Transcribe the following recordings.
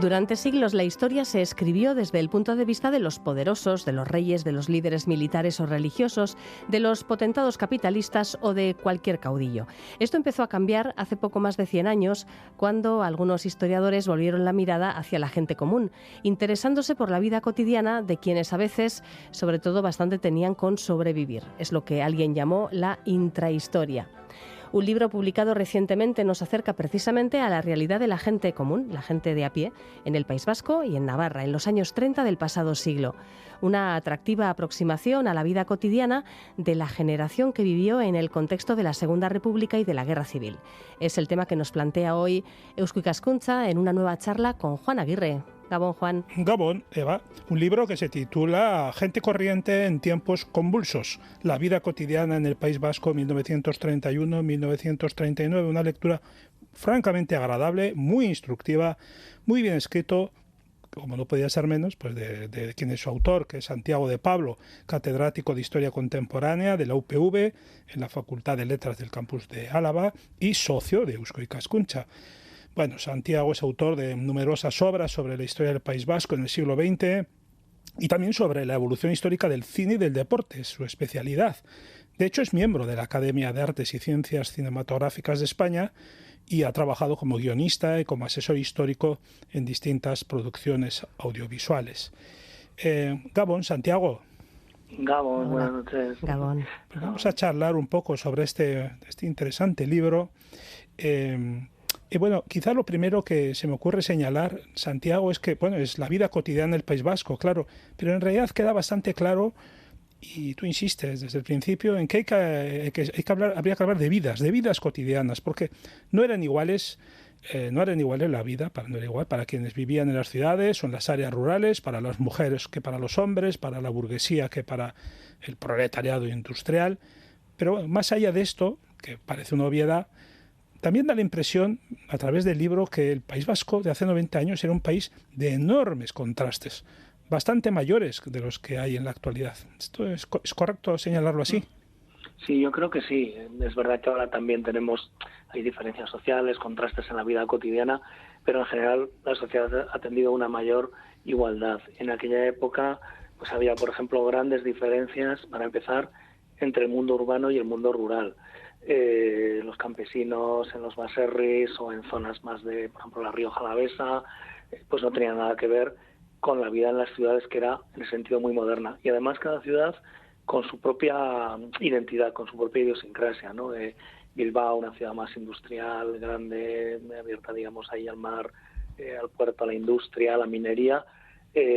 Durante siglos la historia se escribió desde el punto de vista de los poderosos, de los reyes, de los líderes militares o religiosos, de los potentados capitalistas o de cualquier caudillo. Esto empezó a cambiar hace poco más de 100 años, cuando algunos historiadores volvieron la mirada hacia la gente común, interesándose por la vida cotidiana de quienes a veces, sobre todo, bastante tenían con sobrevivir. Es lo que alguien llamó la intrahistoria. Un libro publicado recientemente nos acerca precisamente a la realidad de la gente común, la gente de a pie, en el País Vasco y en Navarra, en los años 30 del pasado siglo. Una atractiva aproximación a la vida cotidiana de la generación que vivió en el contexto de la Segunda República y de la Guerra Civil. Es el tema que nos plantea hoy Eusko Ikaskuntza en una nueva charla con Juan Aguirre. Gabón, Juan. Gabón, Eva. Un libro que se titula Gente corriente en tiempos convulsos. La vida cotidiana en el País Vasco 1931-1939. Una lectura francamente agradable, muy instructiva, muy bien escrito, como no podía ser menos, pues de quien es su autor, que es Santiago de Pablo, catedrático de Historia Contemporánea de la UPV, en la Facultad de Letras del campus de Álava y socio de Eusko Ikaskuntza. Bueno, Santiago es autor de numerosas obras sobre la historia del País Vasco en el siglo XX y también sobre la evolución histórica del cine y del deporte, su especialidad. De hecho, es miembro de la Academia de Artes y Ciencias Cinematográficas de España y ha trabajado como guionista y como asesor histórico en distintas producciones audiovisuales. Gabón, Santiago. Gabón, buenas noches. Gabón. Pues vamos a charlar un poco sobre este interesante libro. Y bueno, quizá lo primero que se me ocurre señalar, Santiago, es que bueno, es la vida cotidiana del País Vasco, claro, pero en realidad queda bastante claro, y tú insistes desde el principio, en que habría que hablar de vidas cotidianas, porque no eran iguales la vida, no era igual para quienes vivían en las ciudades o en las áreas rurales, para las mujeres que para los hombres, para la burguesía que para el proletariado industrial. Pero bueno, más allá de esto, que parece una obviedad, también da la impresión, a través del libro, que el País Vasco de hace 90 años era un país de enormes contrastes, bastante mayores de los que hay en la actualidad. ¿Esto es correcto señalarlo así? Sí, yo creo que sí. Es verdad que ahora también hay diferencias sociales, contrastes en la vida cotidiana, pero en general la sociedad ha tendido a una mayor igualdad. En aquella época pues había, por ejemplo, grandes diferencias, para empezar, entre el mundo urbano y el mundo rural. Los campesinos en los baserris o en zonas más de, por ejemplo, la Rioja Alavesa, pues no tenían nada que ver con la vida en las ciudades, que era en el sentido muy moderna. Y además cada ciudad con su propia identidad, con su propia idiosincrasia, ¿no? Bilbao, una ciudad más industrial, grande, abierta, digamos, ahí al mar, al puerto, a la industria, a la minería,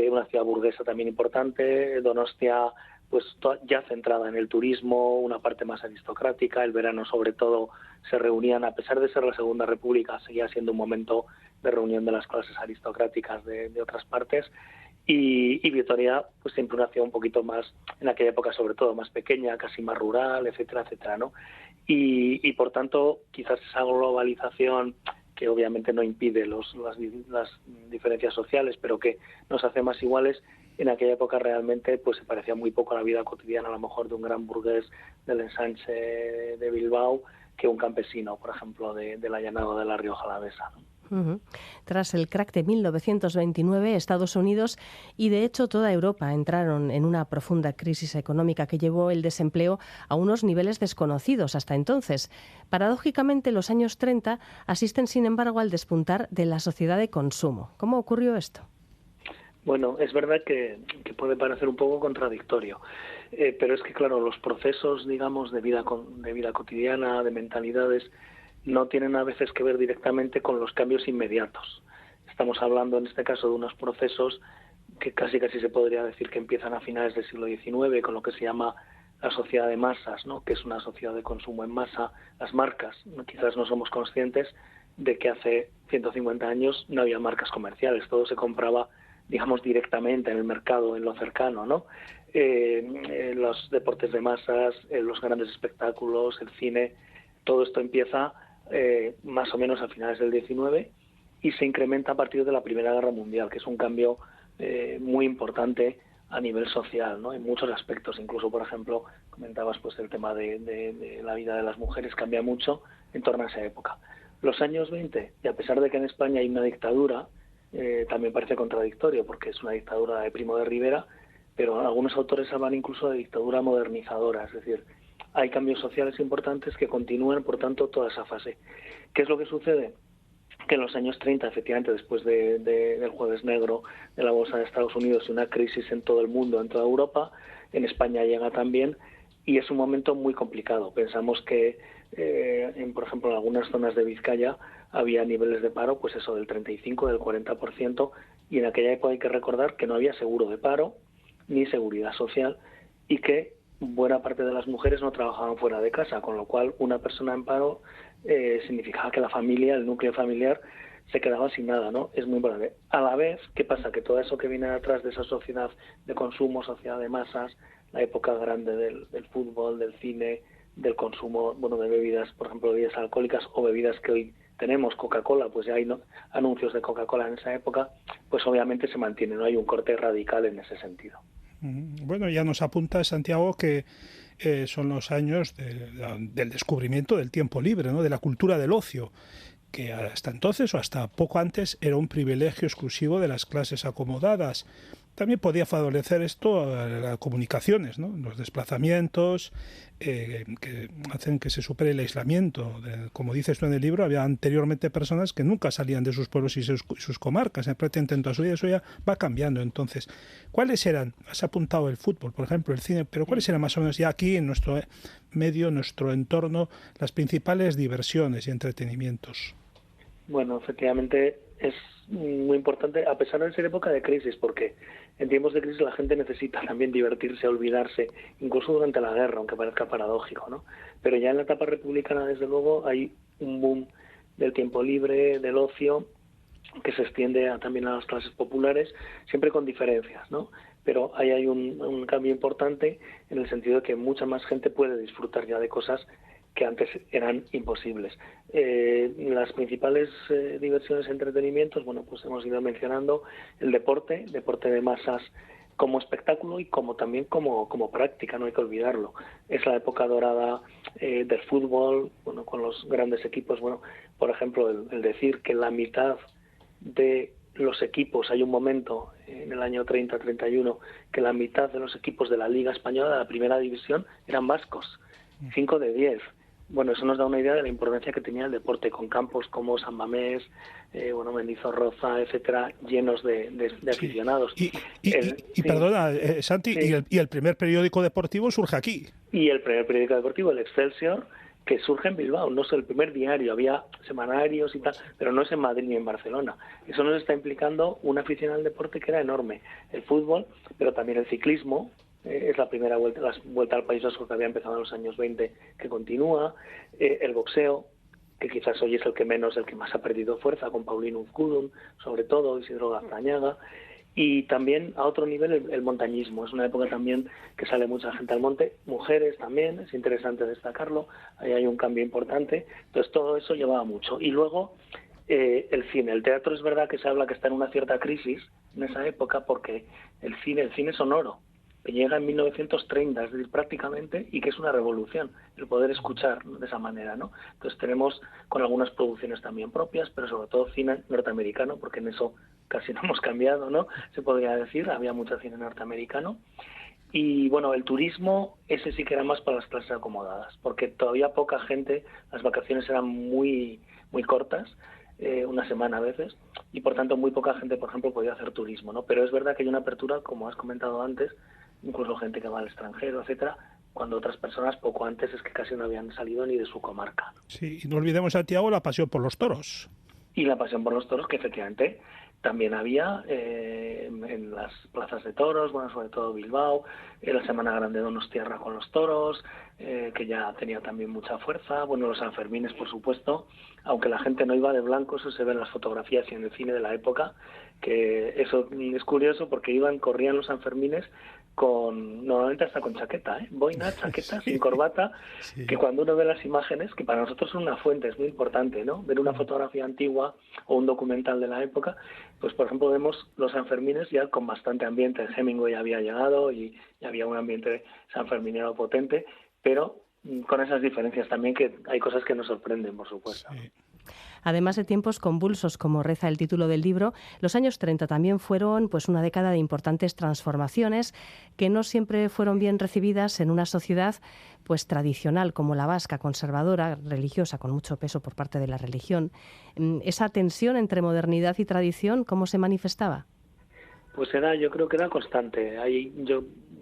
una ciudad burguesa también importante. Donostia, pues ya centrada en el turismo, una parte más aristocrática. El verano, sobre todo, se reunían, a pesar de ser la Segunda República, seguía siendo un momento de reunión de las clases aristocráticas de otras partes. Y Vitoria, pues siempre una ciudad un poquito más, en aquella época sobre todo, más pequeña, casi más rural, etcétera, etcétera, ¿no? Y por tanto, quizás esa globalización, que obviamente no impide las diferencias sociales, pero que nos hace más iguales, en aquella época realmente pues se parecía muy poco a la vida cotidiana, a lo mejor, de un gran burgués del ensanche de Bilbao, que un campesino, por ejemplo, del allanado de la Rioja Alavesa, ¿no? Tras el crack de 1929, Estados Unidos y de hecho toda Europa entraron en una profunda crisis económica que llevó el desempleo a unos niveles desconocidos hasta entonces. Paradójicamente, los años 30 asisten, sin embargo, al despuntar de la sociedad de consumo. ¿Cómo ocurrió esto? Bueno, es verdad que puede parecer un poco contradictorio, pero es que, claro, los procesos, digamos, de vida cotidiana, de mentalidades, no tienen a veces que ver directamente con los cambios inmediatos. Estamos hablando en este caso de unos procesos que casi se podría decir que empiezan a finales del siglo XIX, con lo que se llama la sociedad de masas, ¿no? Que es una sociedad de consumo en masa. Las marcas, quizás no somos conscientes de que hace 150 años no había marcas comerciales, todo se compraba, digamos, directamente en el mercado, en lo cercano, ¿no? Los deportes de masas, los grandes espectáculos, el cine, todo esto empieza más o menos a finales del 19 y se incrementa a partir de la Primera Guerra Mundial, que es un cambio muy importante a nivel social, ¿no? En muchos aspectos. Incluso, por ejemplo, comentabas pues el tema de la vida de las mujeres, cambia mucho en torno a esa época. Los años 20, y a pesar de que en España hay una dictadura, también parece contradictorio, porque es una dictadura de Primo de Rivera, pero algunos autores hablan incluso de dictadura modernizadora, es decir, hay cambios sociales importantes que continúan, por tanto, toda esa fase. ¿Qué es lo que sucede? Que en los años 30, efectivamente, después del Jueves Negro, de la bolsa de Estados Unidos y una crisis en todo el mundo, en toda Europa, en España llega también, y es un momento muy complicado. Pensamos que, por ejemplo, en algunas zonas de Vizcaya había niveles de paro, pues eso, del 35, del 40%, y en aquella época hay que recordar que no había seguro de paro ni seguridad social, y que buena parte de las mujeres no trabajaban fuera de casa, con lo cual una persona en paro significaba que la familia, el núcleo familiar, se quedaba sin nada, ¿no? Es muy importante. A la vez, ¿qué pasa? Que todo eso que viene detrás de esa sociedad de consumo, sociedad de masas, la época grande del fútbol, del cine, del consumo, bueno, de bebidas, por ejemplo, bebidas alcohólicas o bebidas que hoy tenemos, Coca-Cola, pues ya hay anuncios de Coca-Cola en esa época, pues obviamente se mantiene, no hay un corte radical en ese sentido. Bueno, ya nos apunta Santiago que son los años del descubrimiento del tiempo libre, ¿no? De la cultura del ocio, que hasta entonces o hasta poco antes era un privilegio exclusivo de las clases acomodadas. También podía favorecer esto a las comunicaciones, ¿no? Los desplazamientos que hacen que se supere el aislamiento. Como dices tú en el libro, había anteriormente personas que nunca salían de sus pueblos y sus comarcas, prácticamente en toda su vida. Eso ya va cambiando. Entonces, ¿cuáles eran? Has apuntado el fútbol, por ejemplo, el cine, pero ¿cuáles eran más o menos ya aquí en nuestro medio, en nuestro entorno, las principales diversiones y entretenimientos? Bueno, efectivamente es muy importante, a pesar de ser época de crisis, porque en tiempos de crisis la gente necesita también divertirse, olvidarse, incluso durante la guerra, aunque parezca paradójico, ¿no? Pero ya en la etapa republicana, desde luego, hay un boom del tiempo libre, del ocio, que se extiende también a las clases populares, siempre con diferencias, ¿no? Pero ahí hay un cambio importante en el sentido de que mucha más gente puede disfrutar ya de cosas que antes eran imposibles. Las principales diversiones y entretenimientos, bueno, pues hemos ido mencionando el deporte de masas como espectáculo y como también como práctica, no hay que olvidarlo. Es la época dorada del fútbol, bueno, con los grandes equipos, bueno, por ejemplo, el decir que la mitad de los equipos, hay un momento en el año 30-31 que la mitad de los equipos de la Liga Española, de la primera división, eran vascos, 5 de 10. Bueno, eso nos da una idea de la importancia que tenía el deporte, con campos como San Mamés, bueno, Mendizorroza, etcétera, llenos de aficionados. Sí. Y perdona, Santi, sí. y el primer periódico deportivo surge aquí. Y el primer periódico deportivo, el Excelsior, que surge en Bilbao, no es el primer diario, había semanarios y tal, pero no es en Madrid ni en Barcelona. Eso nos está implicando una afición al deporte que era enorme. El fútbol, pero también el ciclismo, es la primera vuelta al País Vasco que había empezado en los años 20, que continúa, el boxeo, que quizás hoy es el que más ha perdido fuerza, con Paulino Uzcudun, sobre todo, Isidro Gaztañaga, y también a otro nivel el montañismo. Es una época también que sale mucha gente al monte, mujeres también, es interesante destacarlo, ahí hay un cambio importante, entonces todo eso llevaba mucho. Y luego el cine, el teatro es verdad que se habla que está en una cierta crisis en esa época, porque el cine sonoro, que llega en 1930, es decir, prácticamente, y que es una revolución, el poder escuchar de esa manera, ¿no? Entonces tenemos con algunas producciones también propias, pero sobre todo cine norteamericano, porque en eso casi no hemos cambiado, ¿no? Se podría decir, había mucho cine norteamericano. Y bueno, el turismo, ese sí que era más para las clases acomodadas, porque todavía poca gente, las vacaciones eran muy, muy cortas, una semana a veces, y por tanto muy poca gente, por ejemplo, podía hacer turismo, ¿no? Pero es verdad que hay una apertura, como has comentado antes, incluso gente que va al extranjero, etcétera, cuando otras personas poco antes es que casi no habían salido ni de su comarca. Sí, y no olvidemos, Santiago, la pasión por los toros. Y la pasión por los toros, que efectivamente también había en las plazas de toros, bueno, sobre todo Bilbao, la Semana Grande de Donostiarra con los toros, que ya tenía también mucha fuerza, bueno, los Sanfermines, por supuesto, aunque la gente no iba de blanco, eso se ve en las fotografías y en el cine de la época, que eso es curioso porque corrían los Sanfermines normalmente hasta con chaqueta, boina, chaqueta, sí, sin corbata, sí. Que cuando uno ve las imágenes, que para nosotros son una fuente, es muy importante, ¿no? Ver una fotografía antigua o un documental de la época, pues por ejemplo vemos los Sanfermines ya con bastante ambiente. Hemingway había llegado y había un ambiente sanferminero potente, pero con esas diferencias también, que hay cosas que nos sorprenden, por supuesto. Sí. Además de tiempos convulsos, como reza el título del libro, los años 30 también fueron pues una década de importantes transformaciones que no siempre fueron bien recibidas en una sociedad pues tradicional como la vasca, conservadora, religiosa, con mucho peso por parte de la religión. Esa tensión entre modernidad y tradición, ¿cómo se manifestaba? Pues yo creo que era constante.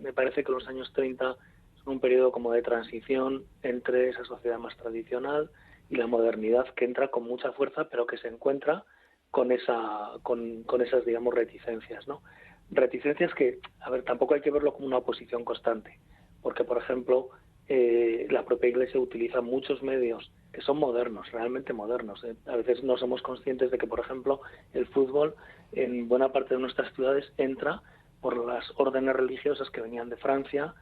Me parece que los años 30 son un periodo como de transición entre esa sociedad más tradicional y la modernidad, que entra con mucha fuerza, pero que se encuentra con esas, digamos, reticencias, ¿no? Reticencias que, a ver, tampoco hay que verlo como una oposición constante, porque, por ejemplo, la propia Iglesia utiliza muchos medios que son modernos, realmente modernos. A veces no somos conscientes de que, por ejemplo, el fútbol en buena parte de nuestras ciudades entra por las órdenes religiosas que venían de Francia,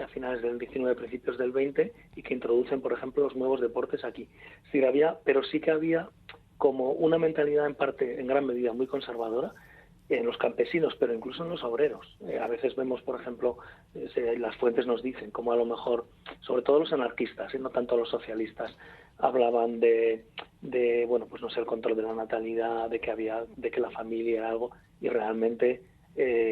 a finales del 19, principios del 20, y que introducen, por ejemplo, los nuevos deportes aquí. Pero sí que había como una mentalidad en gran medida muy conservadora en los campesinos, pero incluso en los obreros. A veces vemos, por ejemplo, las fuentes nos dicen como a lo mejor, sobre todo los anarquistas, no tanto los socialistas, hablaban de bueno, pues no sé, el control de la natalidad, de que la familia era algo, y realmente,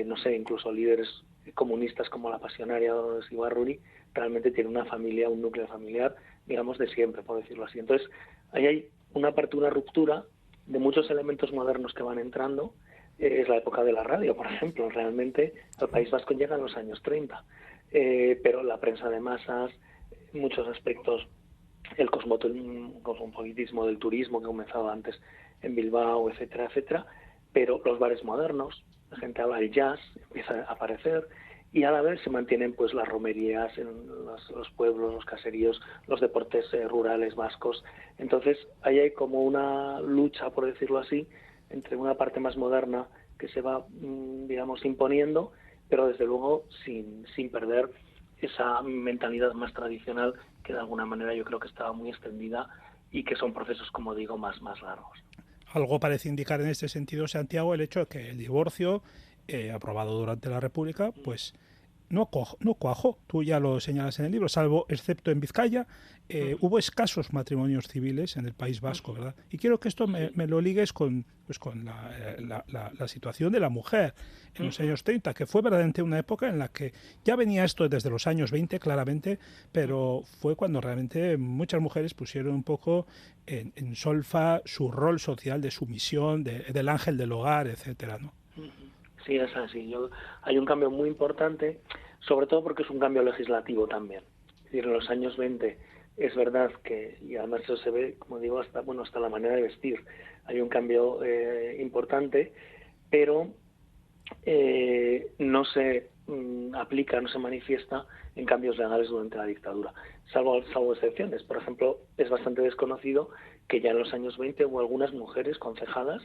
no sé, incluso líderes comunistas como la Pasionaria o Dolores Ibarruri realmente tiene una familia, un núcleo familiar, digamos, de siempre, por decirlo así. Entonces, ahí hay una ruptura de muchos elementos modernos que van entrando. Es la época de la radio, por ejemplo. Realmente al País Vasco llega en los años 30, pero la prensa de masas, muchos aspectos, el cosmopolitismo del turismo que comenzaba antes en Bilbao, etcétera, etcétera, pero los bares modernos, la gente habla del jazz, empieza a aparecer, y a la vez se mantienen pues las romerías en los pueblos, los caseríos, los deportes rurales vascos. Entonces ahí hay como una lucha, por decirlo así, entre una parte más moderna que se va, digamos, imponiendo, pero desde luego sin perder esa mentalidad más tradicional que de alguna manera yo creo que estaba muy extendida y que son procesos, como digo, más largos. Algo parece indicar en este sentido, Santiago, el hecho de que el divorcio, aprobado durante la República, pues no cuajó. Tú ya lo señalas en el libro, excepto en Vizcaya, hubo escasos matrimonios civiles en el País Vasco, ¿verdad? Y quiero que esto me lo ligues con la situación de la mujer en los años 30, que fue verdaderamente una época en la que ya venía esto desde los años 20, claramente, pero fue cuando realmente muchas mujeres pusieron un poco en solfa su rol social de sumisión, del ángel del hogar, etcétera, ¿no? Sí, es así. Hay un cambio muy importante, sobre todo porque es un cambio legislativo también. Es decir, en los años 20 es verdad que, y además eso se ve, como digo, hasta la manera de vestir. Hay un cambio importante, pero no se aplica, no se manifiesta en cambios legales durante la dictadura, salvo excepciones. Por ejemplo, es bastante desconocido que ya en los años 20 hubo algunas mujeres concejadas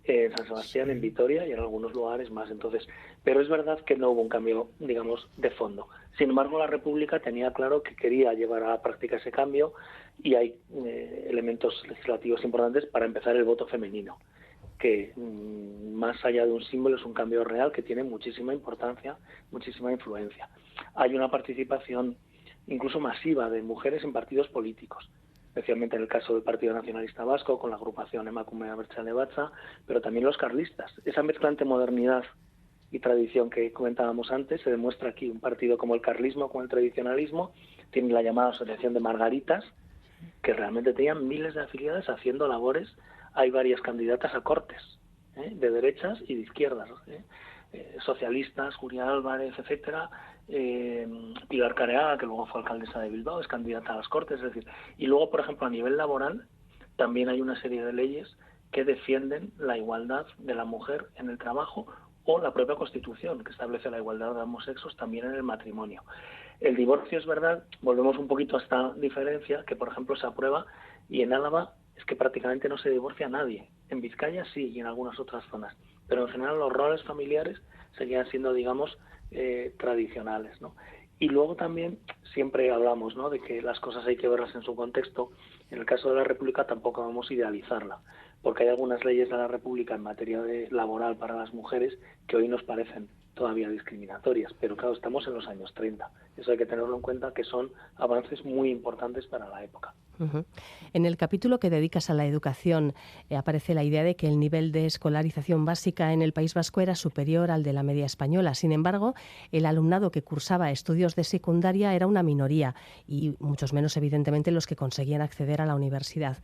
en San Sebastián, en Vitoria y en algunos lugares más. Entonces, pero es verdad que no hubo un cambio, digamos, de fondo. Sin embargo, la República tenía claro que quería llevar a la práctica ese cambio, y hay elementos legislativos importantes. Para empezar, el voto femenino, que más allá de un símbolo es un cambio real que tiene muchísima importancia, muchísima influencia. Hay una participación incluso masiva de mujeres en partidos políticos, especialmente en el caso del Partido Nacionalista Vasco, con la agrupación Emakume Abertzale Batza, pero también los carlistas. Esa mezcla entre modernidad y tradición que comentábamos antes se demuestra aquí. Un partido como el carlismo, como el tradicionalismo, tiene la llamada Asociación de Margaritas, que realmente tenían miles de afiliadas haciendo labores. Hay varias candidatas a Cortes, de derechas y de izquierdas, socialistas, Julia Álvarez, etcétera, Pilar Careaga, que luego fue alcaldesa de Bilbao, es candidata a las Cortes. Es decir, y luego, por ejemplo, a nivel laboral, también hay una serie de leyes que defienden la igualdad de la mujer en el trabajo, o la propia Constitución, que establece la igualdad de ambos sexos también en el matrimonio. El divorcio, es verdad, volvemos un poquito a esta diferencia, que por ejemplo se aprueba, y en Álava es que prácticamente no se divorcia a nadie. En Vizcaya sí, y en algunas otras zonas. Pero en general los roles familiares seguían siendo, digamos, tradicionales, ¿no? Y luego también siempre hablamos, ¿no?, de que las cosas hay que verlas en su contexto. En el caso de la República tampoco vamos a idealizarla, porque hay algunas leyes de la República en materia laboral para las mujeres que hoy nos parecen todavía discriminatorias, pero claro, estamos en los años 30. Eso hay que tenerlo en cuenta, que son avances muy importantes para la época. Uh-huh. En el capítulo que dedicas a la educación aparece la idea de que el nivel de escolarización básica en el País Vasco era superior al de la media española. Sin embargo, el alumnado que cursaba estudios de secundaria era una minoría y muchos menos, evidentemente, los que conseguían acceder a la universidad.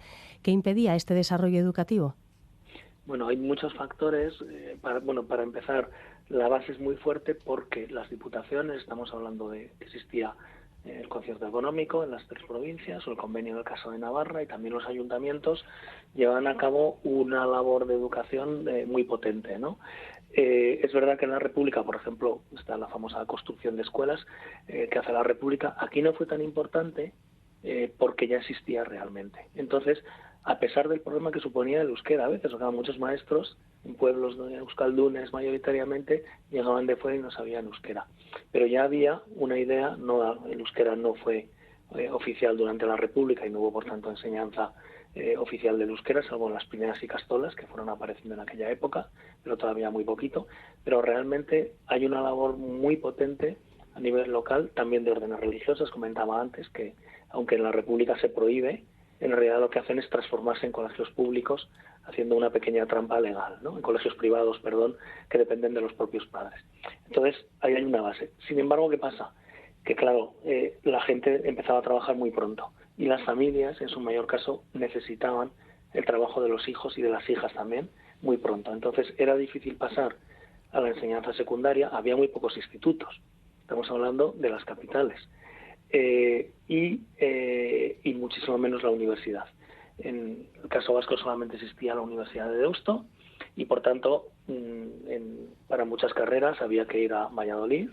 ¿Qué impedía este desarrollo educativo? Bueno, hay muchos factores. Para empezar, la base es muy fuerte porque las diputaciones, estamos hablando de que existía el concierto económico en las 3 provincias o el convenio en el caso de Navarra, y también los ayuntamientos llevan a cabo una labor de educación muy potente, ¿no? Es verdad que en la República, por ejemplo, está la famosa construcción de escuelas que hace la República. Aquí no fue tan importante porque ya existía realmente. Entonces, a pesar del problema que suponía el euskera, a veces muchos maestros en pueblos de euskaldunes mayoritariamente llegaban de fuera y no sabían euskera. Pero ya había una idea, el euskera no fue oficial durante la República y no hubo, por tanto, enseñanza oficial del euskera, salvo en las primeras icastolas que fueron apareciendo en aquella época, pero todavía muy poquito. Pero realmente hay una labor muy potente a nivel local, también de órdenes religiosas. Comentaba antes que, aunque en la República se prohíbe, en realidad lo que hacen es transformarse en colegios públicos, haciendo una pequeña trampa legal, ¿no? En colegios privados, que dependen de los propios padres. Entonces, ahí hay una base. Sin embargo, ¿qué pasa? Que claro, la gente empezaba a trabajar muy pronto y las familias, en su mayor caso, necesitaban el trabajo de los hijos y de las hijas también muy pronto. Entonces, era difícil pasar a la enseñanza secundaria. Había muy pocos institutos. Estamos hablando de las capitales. Y muchísimo menos la universidad. En el caso vasco solamente existía la Universidad de Deusto y, por tanto, para muchas carreras había que ir a Valladolid,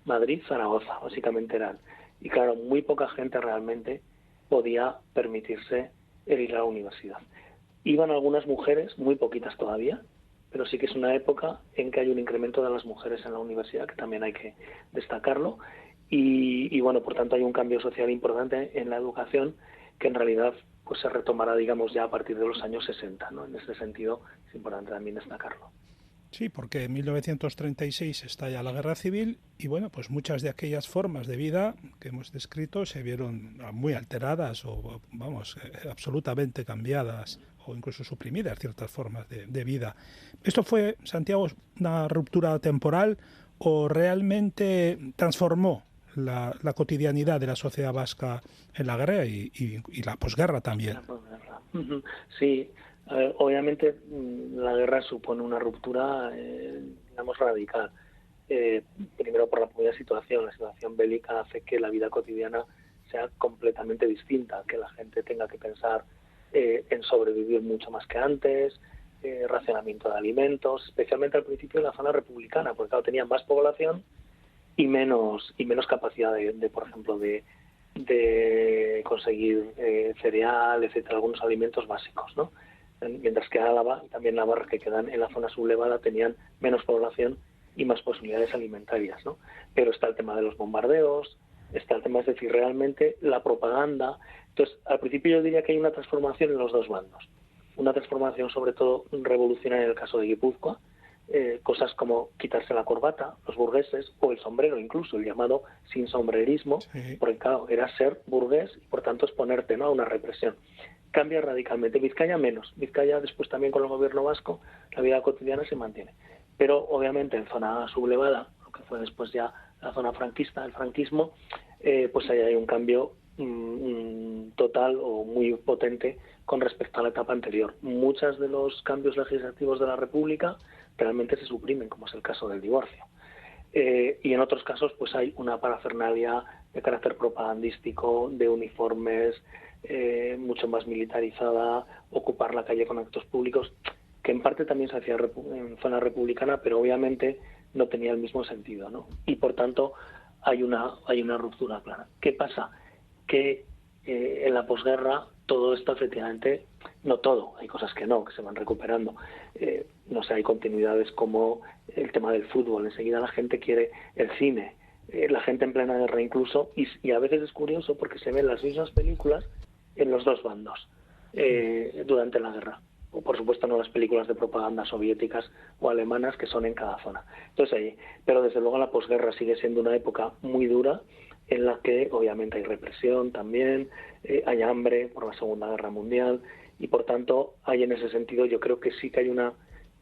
Madrid, Zaragoza, básicamente eran. Y claro, muy poca gente realmente podía permitirse el ir a la universidad. Iban algunas mujeres, muy poquitas todavía, pero sí que es una época en que hay un incremento de las mujeres en la universidad, que también hay que destacarlo. Y bueno, por tanto hay un cambio social importante en la educación que en realidad pues se retomará, digamos, ya a partir de los años 60, ¿no? En este sentido es importante también destacarlo. Sí, porque en 1936 estalla la Guerra Civil y bueno, pues muchas de aquellas formas de vida que hemos descrito se vieron muy alteradas o, absolutamente cambiadas o incluso suprimidas ciertas formas de vida. ¿Esto fue, Santiago, una ruptura temporal o realmente transformó la cotidianidad de la sociedad vasca en la guerra y la posguerra también? La posguerra. Sí, obviamente la guerra supone una ruptura, digamos, radical. Primero por la propia situación. La situación bélica hace que la vida cotidiana sea completamente distinta, que la gente tenga que pensar en sobrevivir mucho más que antes, racionamiento de alimentos, especialmente al principio en la zona republicana, porque claro, tenían más población y menos capacidad por ejemplo, de conseguir cereal, etcétera, algunos alimentos básicos, ¿no? Mientras que Álava y también Navarra, que quedan en la zona sublevada, tenían menos población y más posibilidades alimentarias, ¿no? Pero está el tema de los bombardeos, está el tema, es decir, realmente la propaganda. Entonces, al principio yo diría que hay una transformación en los dos bandos. Una transformación sobre todo revolucionaria en el caso de Guipúzcoa, cosas como quitarse la corbata, los burgueses, o el sombrero incluso, el llamado sin sombrerismo, sí. Porque claro, era ser burgués y por tanto exponerte, ¿no?, a una represión. Cambia radicalmente. Vizcaya menos. Vizcaya después también con el gobierno vasco, la vida cotidiana se mantiene. Pero obviamente en zona sublevada, lo que fue después ya la zona franquista, el franquismo, pues ahí hay un cambio total o muy potente con respecto a la etapa anterior. Muchos de los cambios legislativos de la República realmente se suprimen, como es el caso del divorcio. Y en otros casos pues hay una parafernalia de carácter propagandístico, de uniformes, mucho más militarizada, ocupar la calle con actos públicos, que en parte también se hacía en zona republicana, pero obviamente no tenía el mismo sentido, ¿no? Y por tanto hay una ruptura clara. ¿Qué pasa? Que en la posguerra todo esto efectivamente, no todo, hay cosas que se van recuperando. No sé, hay continuidades como el tema del fútbol. Enseguida la gente quiere el cine, la gente en plena guerra incluso, y a veces es curioso porque se ven las mismas películas en los dos bandos durante la guerra. o por supuesto no las películas de propaganda soviéticas o alemanas que son en cada zona. Entonces ahí, pero desde luego la posguerra sigue siendo una época muy dura en la que obviamente hay represión también, hay hambre por la Segunda Guerra Mundial y por tanto hay en ese sentido, yo creo que sí que hay una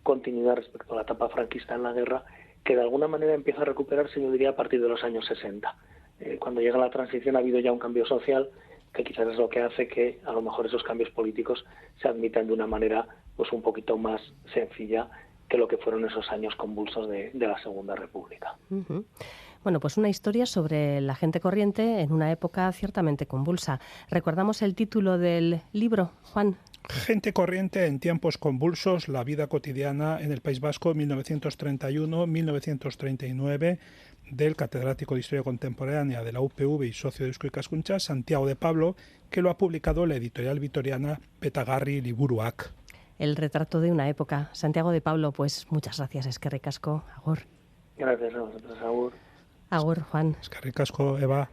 continuidad respecto a la etapa franquista en la guerra que de alguna manera empieza a recuperarse, yo diría, a partir de los años 60. Cuando llega la transición ha habido ya un cambio social que quizás es lo que hace que a lo mejor esos cambios políticos se admitan de una manera pues un poquito más sencilla que lo que fueron esos años convulsos de la Segunda República. Uh-huh. Bueno, pues una historia sobre la gente corriente en una época ciertamente convulsa. ¿Recordamos el título del libro, Juan? Gente corriente en tiempos convulsos, la vida cotidiana en el País Vasco 1931-1939, del catedrático de Historia Contemporánea de la UPV y socio de Eusko Ikaskuntza, Santiago de Pablo, que lo ha publicado la editorial vitoriana Betagarri Liburuak. El retrato de una época. Santiago de Pablo, pues muchas gracias, eskerrik asko, agur. Gracias a vosotros, agur. Agur, Juan. Eskerrik asko, Eva.